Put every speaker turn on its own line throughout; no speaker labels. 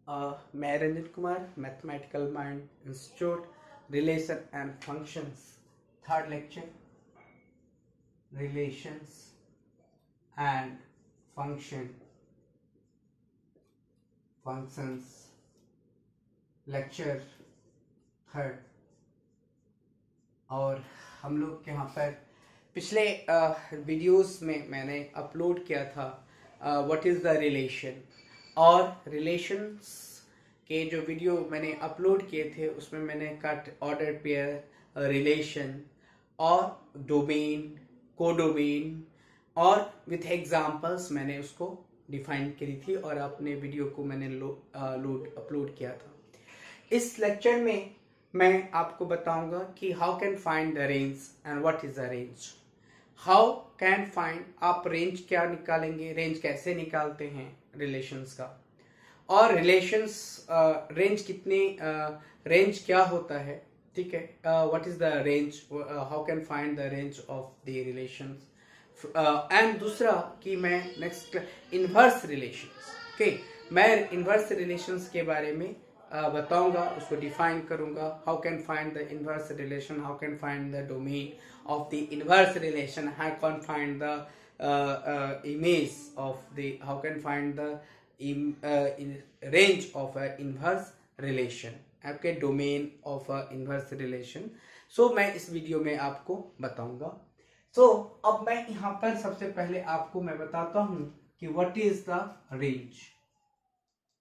मैं Ranjan Kumar, mathematical mind institute, relation and functions, third lecture, relations and functions, lecture third. और हम लोग यहाँ पर पिछले वीडियोस में मैंने अपलोड किया था व्हाट इज़ द रिलेशन, और रिलेशंस के जो वीडियो मैंने अपलोड किए थे उसमें मैंने कट, ऑर्डर पेयर, रिलेशन और डोमेन, कोडोमेन और विथ एग्जांपल्स मैंने उसको डिफाइन करी थी और अपने वीडियो को मैंने अपलोड किया था। इस लेक्चर में मैं आपको बताऊंगा कि how can find the range and what is the range. How can find, आप रेंज क्या निकालेंगे, रेंज कैसे निकालते हैं रिलेशंस का, और रिलेशंस रेंज कितने, रेंज क्या होता है, ठीक है, what is the range, how can find the range of the relations, and दूसरा कि मैं नेक्स्ट इनवर्स रिलेशंस, ओके, मैं इनवर्स रिलेशंस के बारे में बताऊंगा, उसको डिफाइन करूंगा। How can find the inverse relation, how can find the domain of the inverse relation, how can find the image of the, how can find the range of a inverse relation, okay, domain of a inverse relation। so मैं इस video में आपको बताऊंगा। so अब मैं यहाँ पर सबसे पहले आपको मैं बताता हूँ कि what is the range,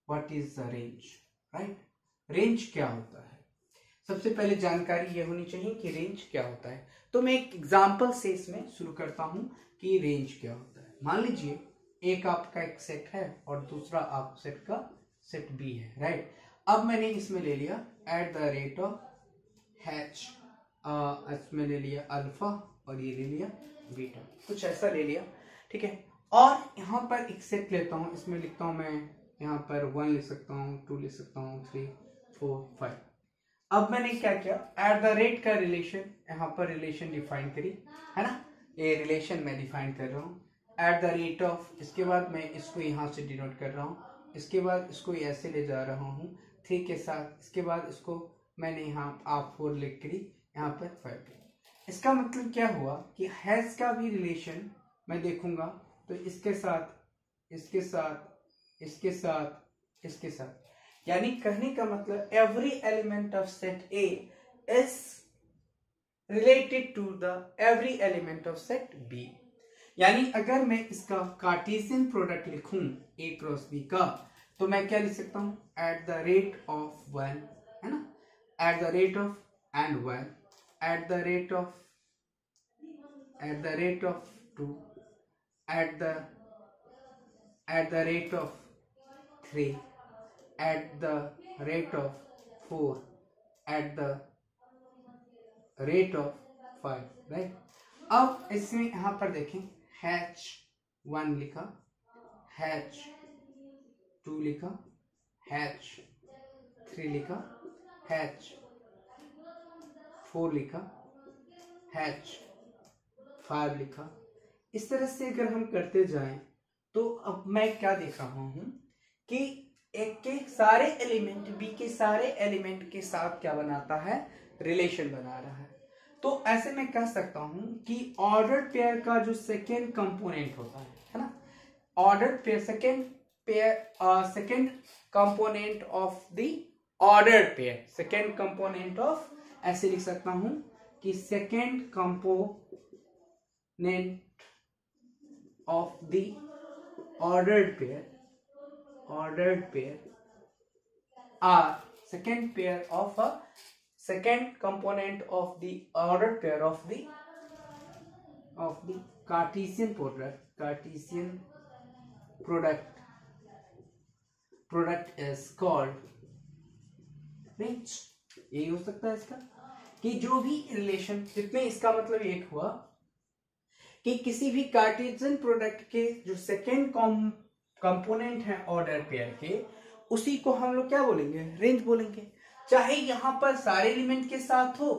what is the range, right? Range क्या होता है, सबसे पहले जानकारी ये होनी चाहिए कि रेंज क्या होता है। तो मैं एक एग्जांपल से इसमें शुरू करता हूं कि रेंज क्या होता है। मान लीजिए एक आपका एक सेट है और दूसरा आप सेट का सेट बी है, राइट। अब मैंने इसमें ले लिया at the rate of hatch, इसमें ले लिया अल्फा और ये ले लिया बीटा, कुछ ऐसा ले लिया, ठीक है। और यहाँ पर एक सेट लेता हूँ, इसमें लिखता हूँ मैं यहाँ पर 1 लिख सकता हूँ, 2 लिख सकता हूँ, 3 4 5। अब मैंने क्या किया, एट द रेट का रिलेशन, यहाँ पर रिलेशन डिफाइन करी है ना, ये रिलेशन मैं डिफाइन कर रहा हूँ एट द रेट ऑफ, इसके बाद मैं इसको यहाँ से डिनोट कर रहा हूँ, इसके बाद इसको ऐसे ले जा रहा हूँ 3 के साथ, इसके बाद इसको मैंने यहाँ आप 4 लिख करी, यहाँ पर 5। इसका मतलब क्या हुआ कि हैज का भी रिलेशन मैं देखूंगा तो इसके साथ, इसके साथ, इसके साथ, इसके साथ, यानी कहने का मतलब every element of set A is related to the every element of set B. यानी अगर मैं इसका कार्टेशियन प्रोडक्ट लिखूं ए क्रॉस बी का, तो मैं क्या लिख सकता हूं, एट द रेट ऑफ 1, है ना, at the rate of and 1, at the rate of, at the rate of 2, at the rate of 3, at the rate of 4, at the rate of 5, right? अब इसमें यहां पर देखें, हैच 1 लिखा, hatch 2 लिखा, hatch 3 लिखा, हैच 4 लिखा, हैच 5 लिखा। इस तरह से अगर हम करते जाएं तो अब मैं क्या देख रहा हूं कि एक के सारे एलिमेंट बी के सारे एलिमेंट के साथ क्या बनाता है, रिलेशन बना रहा है। तो ऐसे में कह सकता हूं कि ऑर्डर पेयर का जो सेकेंड कंपोनेंट होता है ना, order pair, second component of the order pair, second component of, ऐसे लिख सकता हूं कि second component of the ordered pair, ordered pair are second pair of a second component of the ordered pair of the Cartesian product is called range। यही हो सकता है इसका कि जो भी रिलेशन, जितने, इसका मतलब एक हुआ कि किसी भी कार्टेशियन प्रोडक्ट के जो सेकेंड कंपोनेंट है ऑर्डर पेयर के, उसी को हम लोग क्या बोलेंगे, रेंज बोलेंगे। चाहे यहां पर सारे एलिमेंट के साथ हो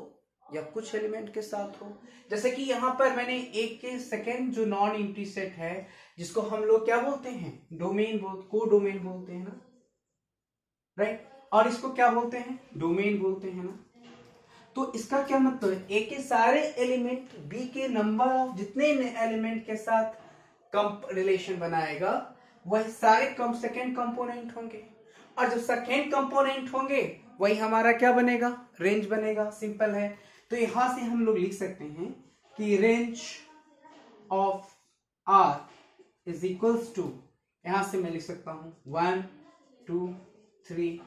या कुछ एलिमेंट के साथ हो। जैसे कि यहां पर मैंने एक के सेकेंड जो नॉन एम्प्टी सेट है, जिसको हम लोग क्या बोलते हैं, डोमेन को डोमेन बोलते हैं ना, राइट। और इसको क्या बोलते हैं, डोमेन बोलते हैं ना। तो इसका क्या मतलब है, ए के सारे एलिमेंट बी के नंबर ऑफ जितने एलिमेंट के साथ रिलेशन बनाएगा वह सारे सेकेंड कंपोनेंट होंगे, और जब सेकेंड कंपोनेंट होंगे वही हमारा क्या बनेगा, रेंज बनेगा। सिंपल है। तो यहां से हम लोग लिख सकते हैं कि range of R is equals to, यहां से मैं लिख सकता हूं 1 2 3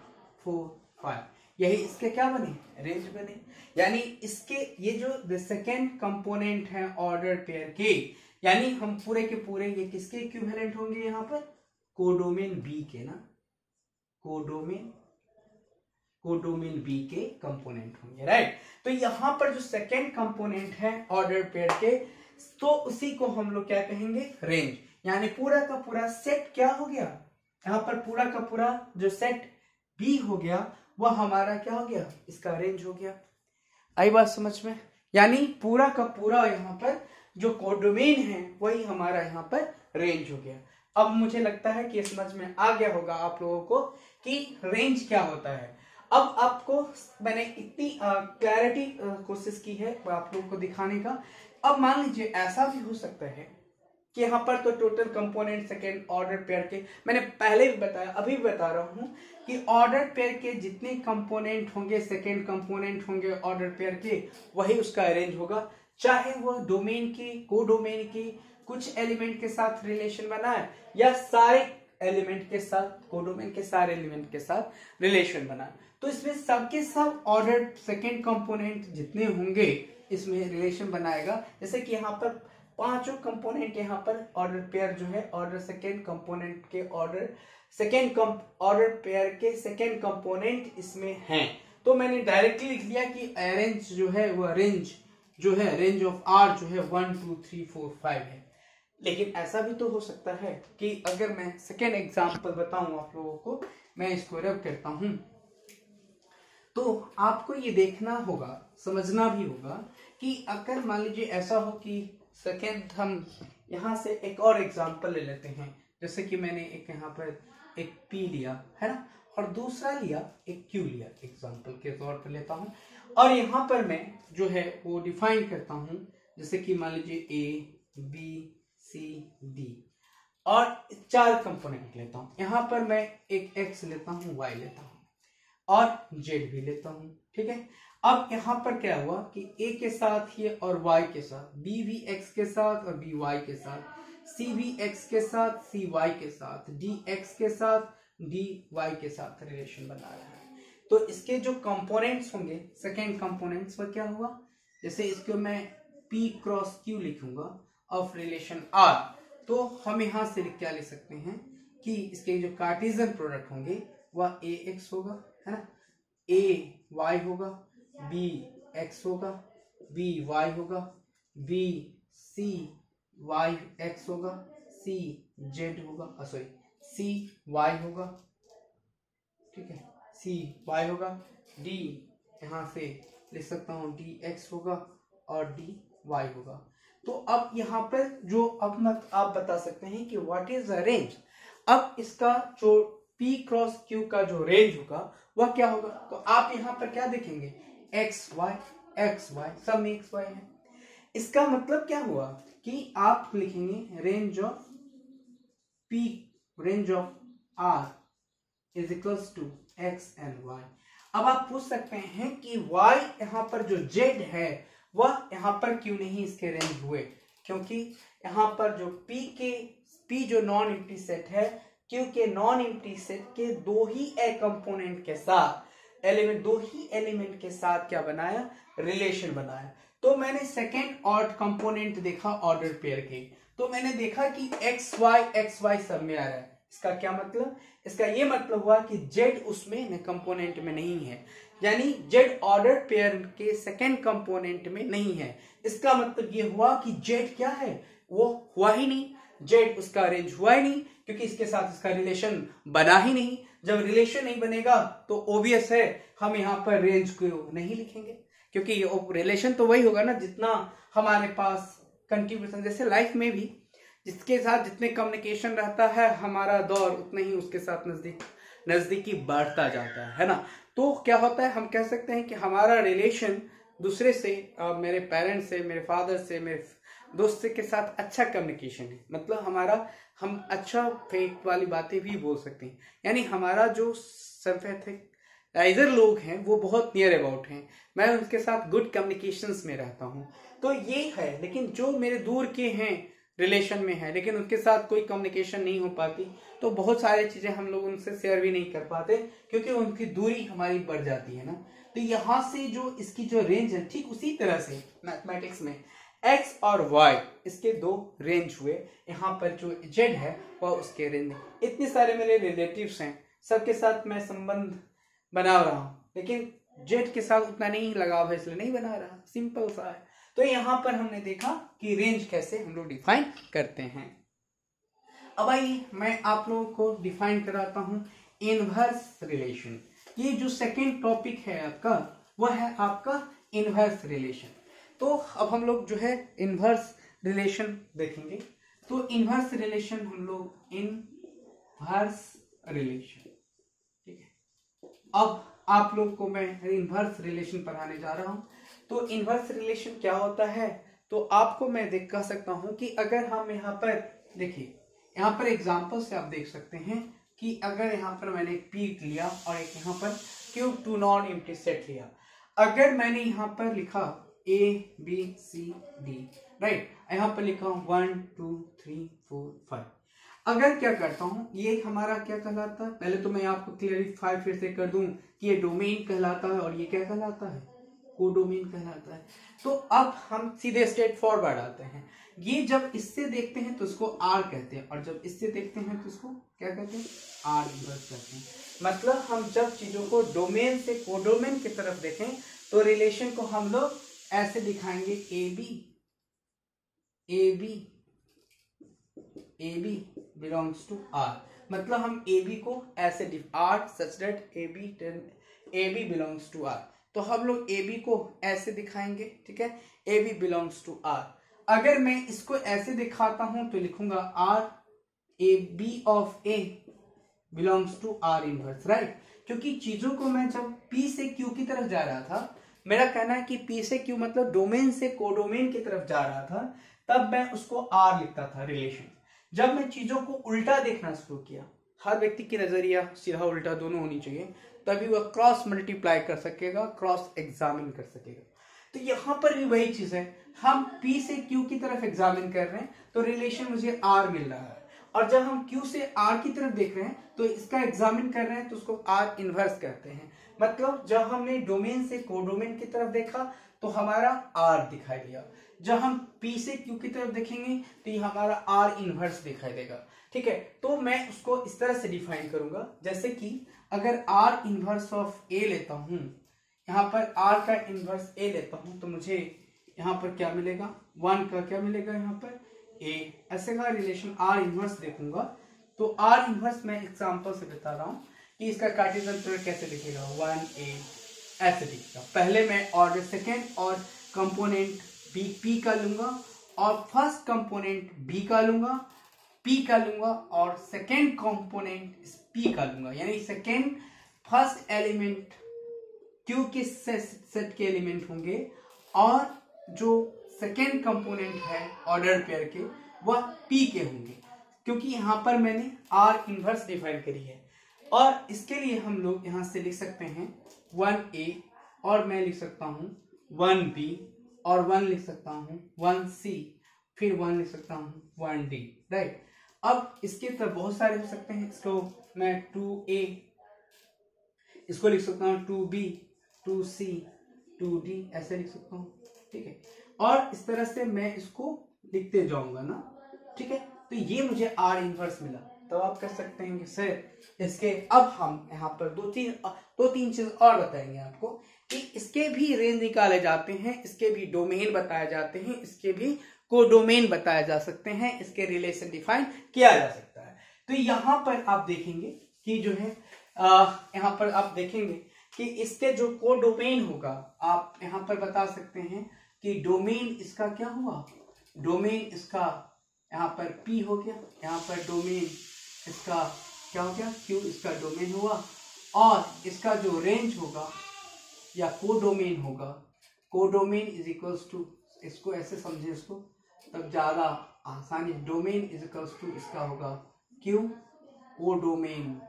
4 5, यही इसके क्या बने, रेंज बने। यानी इसके ये जो सेकेंड कंपोनेंट है ऑर्डर पेयर के, यानी हम पूरे के पूरे ये किसके इक्विवेलेंट होंगे, यहां पर कोडोमेन बी के ना, कोडोमेन बी के कंपोनेंट होंगे, राइट। तो यहां पर जो सेकेंड कंपोनेंट है ऑर्डर पेयर के, तो उसी को हम लोग क्या कहेंगे, रेंज। यानी पूरा का पूरा सेट क्या हो गया, यहां पर पूरा का पूरा जो सेट बी हो गया वह हमारा क्या हो गया, इसका रेंज हो गया। आई बात समझ में। यानी पूरा का पूरा यहाँ पर जो कोडोमेन है वही हमारा यहाँ पर रेंज हो गया। अब मुझे लगता है कि समझ में आ गया होगा आप लोगों को कि रेंज क्या होता है। अब आपको मैंने इतनी क्लैरिटी कोशिश की है आप लोगों को दिखाने का। अब मान लीजिए ऐसा भी हो सकता है कि यहाँ पर तो total component second order pair के, मैंने पहले भी बताया अभी भी बता रहा हूं कि ऑर्डर पेयर के जितने कंपोनेंट होंगे, सेकेंड कंपोनेंट होंगे ऑर्डर पेयर के, वही उसका रेंज होगा। चाहे वह डोमेन के, कोडोमेन के कुछ एलिमेंट के साथ रिलेशन बनाए या सारे एलिमेंट के साथ, कोडोमेन के सारे एलिमेंट के साथ रिलेशन बनाए, तो इसमें सबके सब ऑर्डर सेकेंड कंपोनेंट जितने होंगे इसमें रिलेशन बनाएगा। जैसे कि यहाँ पर पांचों कंपोनेंट यहाँ पर ऑर्डर पेयर जो है ऑर्डर सेकेंड कंपोनेंट के ऑर्डर पेयर के सेकेंड कंपोनेंट इसमें हैं। तो मैंने डायरेक्टली लिख लिया कि रेंज जो है वह रेंज ऑफ आर जो है 1 2 3 4 5 है। लेकिन ऐसा भी तो हो सकता है कि अगर मैं सेकेंड एग्जांपल बताऊं आप लोगों को, मैं इसको रब करता हूं, तो आपको ये देखना होगा, समझना भी होगा कि अगर मान लीजिए ऐसा हो कि सेकेंड, हम यहां से एक और एग्जांपल ले लेते हैं। जैसे कि मैंने एक यहाँ पर एक P लिया है ना, और दूसरा लिया एक Q लिया, एग्जांपल के तौर पर लेता हूं, और यहाँ पर मैं जो है वो डिफाइन करता हूं। जैसे कि मान लीजिए A B C D और 4 कंपोनेंट लेता हूं। यहाँ पर मैं एक X लेता हूं, Y लेता हूं और Z भी लेता हूं, ठीक है। अब यहाँ पर क्या हुआ कि A के साथ ये और Y के साथ, B भी X के साथ और B Y के साथ, C भी X के साथ, C Y के साथ, D X के साथ, D Y के साथ रिलेशन बना रहा है। तो इसके जो कंपोनेंट्स होंगे, सेकेंड कंपोनेंट्स, वो क्या हुआ, जैसे इसको मैं P क्रॉस Q लिखूंगा ऑफ रिलेशन R, तो हम यहाँ से क्या लिख सकते हैं कि इसके जो कार्टेशियन प्रोडक्ट होंगे वह AX होगा, है ना, AY होगा, BX होगा, BY होगा, BCYX होगा, CZ होगा, CY होगा, ठीक है, CY होगा, D यहाँ से लिख सकता हूँ DX होगा और DY होगा। तो अब यहाँ पर जो अब आप बता सकते हैं कि व्हाट इज द रेंज। अब इसका जो P क्रॉस Q का जो रेंज होगा वह क्या होगा, तो आप यहाँ पर क्या देखेंगे, XY सब में XY है। इसका मतलब क्या हुआ कि आप लिखेंगे range of R is equals to X and Y। अब आप पूछ सकते हैं कि Y यहाँ पर जो Z है वह यहाँ पर क्यों नहीं इसके रेंज हुए, क्योंकि यहाँ पर जो P जो नॉन एम्प्टी सेट है, Q के नॉन एम्प्टी सेट के दो ही कंपोनेंट के साथ दो ही एलिमेंट के साथ क्या बनाया, रिलेशन बनाया। तो मैंने सेकेंड ऑर्डर कंपोनेंट देखा ऑर्डर पेयर के, तो मैंने देखा कि XY सब में आ रहा है। इसका क्या मतलब, इसका ये मतलब हुआ कि Z उसमें कंपोनेंट में नहीं है, यानी Z ऑर्डर पेयर के सेकेंड कंपोनेंट में नहीं है। इसका मतलब ये हुआ कि Z क्या है, वो हुआ ही नहीं, Z उसका रेंज हुआ ही नहीं, क्योंकि इसके साथ इसका रिलेशन बना ही नहीं। जब रिलेशन नहीं बनेगा तो ओबियस है हम यहाँ पर रेंज को नहीं लिखेंगे, क्योंकि रिलेशन तो वही होगा ना जितना हमारे पास कंट्रीब्यूशन, जैसे लाइफ में भी जिसके साथ जितने कम्युनिकेशन रहता है हमारा दौर उतना ही उसके साथ नजदीक नजदीकी बढ़ता जाता है ना। तो क्या होता है, हम कह सकते हैं कि हमारा रिलेशन दूसरे से, मेरे पेरेंट्स से, मेरे फादर से, मेरे दोस्त के साथ अच्छा कम्युनिकेशन है। मतलब हमारा, हम अच्छा फेथ वाली बातें भी बोल सकते हैं, यानी हमारा जो सिंपैथाइजर लोग हैं वो बहुत नियर अबाउट हैं, मैं उनके साथ गुड कम्युनिकेशंस में रहता हूँ। तो ये है। लेकिन जो मेरे दूर के हैं, रिलेशन में है, लेकिन उनके साथ कोई कम्युनिकेशन नहीं हो पाती, तो बहुत सारी चीजें हम लोग उनसे शेयर भी नहीं कर पाते, क्योंकि उनकी दूरी हमारी बढ़ जाती है ना। तो यहाँ से जो इसकी जो रेंज है, ठीक उसी तरह से मैथमेटिक्स में x और y इसके दो रेंज हुए, यहाँ पर जो z है वह उसके रेंज। इतने सारे मेरे रिलेटिव्स हैं, सबके साथ मैं संबंध बना रहा हूँ, लेकिन z के साथ उतना नहीं लगाव है, इसलिए नहीं बना रहा, सिंपल सा है। तो यहाँ पर हमने देखा कि रेंज कैसे हम लोग डिफाइन करते हैं। अब आइए मैं आप लोगों को डिफाइन कराता हूँ इनवर्स रिलेशन। ये जो सेकेंड टॉपिक है आपका, वह है आपका इनवर्स रिलेशन। तो अब हम लोग जो है इनवर्स रिलेशन देखेंगे। तो इनवर्स रिलेशन हम लोग इनवर्स रिलेशन, ठीक है। अब आप लोग को मैं इनवर्स रिलेशन पढ़ाने जा रहा हूं। तो इनवर्स रिलेशन क्या होता है, तो आपको मैं कह सकता हूं कि अगर हम यहाँ पर देखिए, यहाँ पर एग्जांपल से आप देख सकते हैं कि अगर यहाँ पर मैंने एक पीक लिया और एक यहाँ पर cube two non empty set लिया, अगर मैंने यहाँ पर लिखा A B C D, right, यहाँ पर लिखा 1 2 3 4 5, अगर क्या करता हूं, ये हमारा क्या कहलाता है, पहले तो मैं आपको क्लियरिफाई फिर से कर दूं कि ये डोमेन कहलाता है और ये क्या कहलाता है, कोडोमेन कहलाता है। तो अब हम सीधे स्ट्रेट फॉरवर्ड आते हैं। ये जब इससे देखते हैं तो इसको आर कहते हैं, और जब इससे देखते हैं तो इसको क्या कहते हैं, आर इनवर्स कहते हैं। मतलब हम जब चीजों को डोमेन से कोडोमेन की तरफ देखें तो रिलेशन को हम लोग ऐसे दिखाएंगे, A B belongs to R. मतलब हम ए बी को ऐसे R such that A B belongs to R. तो हम लोग ए बी को ऐसे दिखाएंगे, ठीक है, A B belongs to R. अगर मैं इसको ऐसे दिखाता हूं तो लिखूंगा R A B of A belongs to R inverse, right. क्योंकि चीजों को मैं जब पी से क्यू की तरफ जा रहा था, मेरा कहना है कि पी से क्यू मतलब डोमेन से कोडोमेन की तरफ जा रहा था, तब मैं उसको आर लिखता था रिलेशन। जब मैं चीजों को उल्टा देखना शुरू किया, हर व्यक्ति की नजरिया सीधा उल्टा दोनों होनी चाहिए, तभी वह क्रॉस मल्टीप्लाई कर सकेगा, क्रॉस एग्जामिन कर सकेगा। तो यहां पर भी वही चीज है, हम पी से क्यू की तरफ एग्जामिन कर रहे हैं तो रिलेशन मुझे आर मिल रहा है, और जब हम क्यू से आर की तरफ देख रहे हैं तो इसका एग्जामिन कर रहे हैं तो उसको आर इनवर्स कहते हैं। मतलब जब हमने डोमेन से कोडोमेन की तरफ देखा तो हमारा आर दिखाई दिया, जब हम पी से क्यू की तरफ देखेंगे तो ये हमारा आर इनवर्स दिखाई देगा, ठीक है। तो मैं उसको इस तरह से डिफाइन करूंगा, जैसे कि अगर आर इनवर्स ऑफ ए लेता हूं, यहाँ पर आर का इनवर्स ए लेता हूं, तो मुझे यहाँ पर क्या मिलेगा, 1 का क्या मिलेगा, यहाँ पर ए। ऐसे का रिलेशन आर इनवर्स देखूंगा तो आर इनवर्स मैं एग्जांपल से बता रहा हूं कि इसका कार्टेशियन प्रोडक्ट कैसे दिखेगा, 1a ऐसे दिखेगा। पहले मैं ऑर्डर सेकेंड और कंपोनेंट पी का लूंगा, और फर्स्ट कंपोनेंट बी का लूंगा, पी का लूंगा, और सेकेंड कंपोनेंट पी का लूंगा। यानी सेकेंड फर्स्ट एलिमेंट क्यू के सेट के एलिमेंट होंगे, और जो सेकेंड कंपोनेंट है ऑर्डर पेयर के वह पी के होंगे, क्योंकि यहां पर मैंने आर इनवर्स डिफाइन करी है। और इसके लिए हम लोग यहां से लिख सकते हैं 1a, और मैं लिख सकता हूं 1b, और 1 लिख सकता हूं 1c, फिर 1 लिख सकता हूं 1d, राइट। अब इसके तरफ बहुत सारे हो सकते हैं, इसको मैं 2a, इसको लिख सकता हूं 2b, 2c, 2d ऐसे लिख सकता हूं, ठीक है। और इस तरह से मैं इसको लिखते जाऊंगा ना, ठीक है। तो ये मुझे आर इनवर्स मिला, तो आप कह सकते हैं कि सर इसके, अब हम यहाँ पर दो तीन चीज और बताएंगे आपको कि इसके भी रेंज निकाले जाते हैं, इसके भी डोमेन बताए जाते हैं, इसके भी कोडोमेन बताए जा सकते हैं, इसके रिलेशन डिफाइन किया जा सकता है। तो यहाँ पर आप देखेंगे कि जो है यहाँ पर आप देखेंगे कि इसके जो कोडोमेन होगा, आप यहाँ पर बता सकते हैं कि डोमेन इसका क्या हुआ, डोमेन इसका यहाँ पर P हो गया, यहाँ पर डोमेन इसका क्या हो गया, क्यू इसका डोमेन हुआ, और इसका जो रेंज होगा या कोडोमेन होगा, कोडोमेन इज इक्वल्स टू, इसको ऐसे समझे इसको तब ज्यादा आसानी, डोमेन इज इक्वल्स टू इसका होगा क्यू, कोडोमेन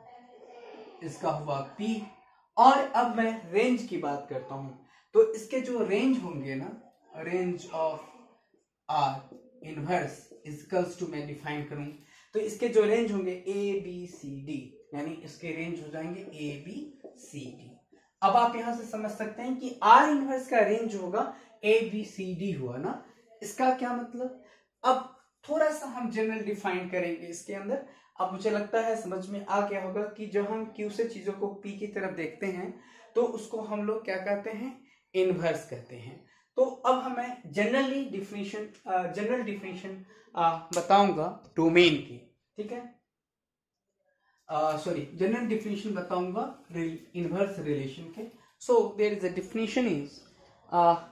इसका हुआ पी। और अब मैं रेंज की बात करता हूं, तो इसके जो रेंज होंगे ना, range of R inverse equals to, मैं डिफाइन करूं तो इसके जो रेंज होंगे ए बी सी डी, यानी इसके रेंज हो जाएंगे ए बी सी डी। अब आप यहां से समझ सकते हैं कि आर इनवर्स का रेंज होगा ए बी सी डी हुआ ना, इसका क्या मतलब। अब थोड़ा सा हम जनरल डिफाइन करेंगे इसके अंदर। अब मुझे लगता है समझ में आ गया होगा कि जब हम क्यू से चीजों को पी की तरफ देखते हैं तो उसको हम लोग क्या कहते हैं, इनवर्स कहते हैं। तो अब हमें जनरल डिफिनेशन बताऊंगा डोमेन की, ठीक है, सॉरी जनरल डिफिनेशन बताऊंगा इनवर्स रिलेशन के। So there is a definition is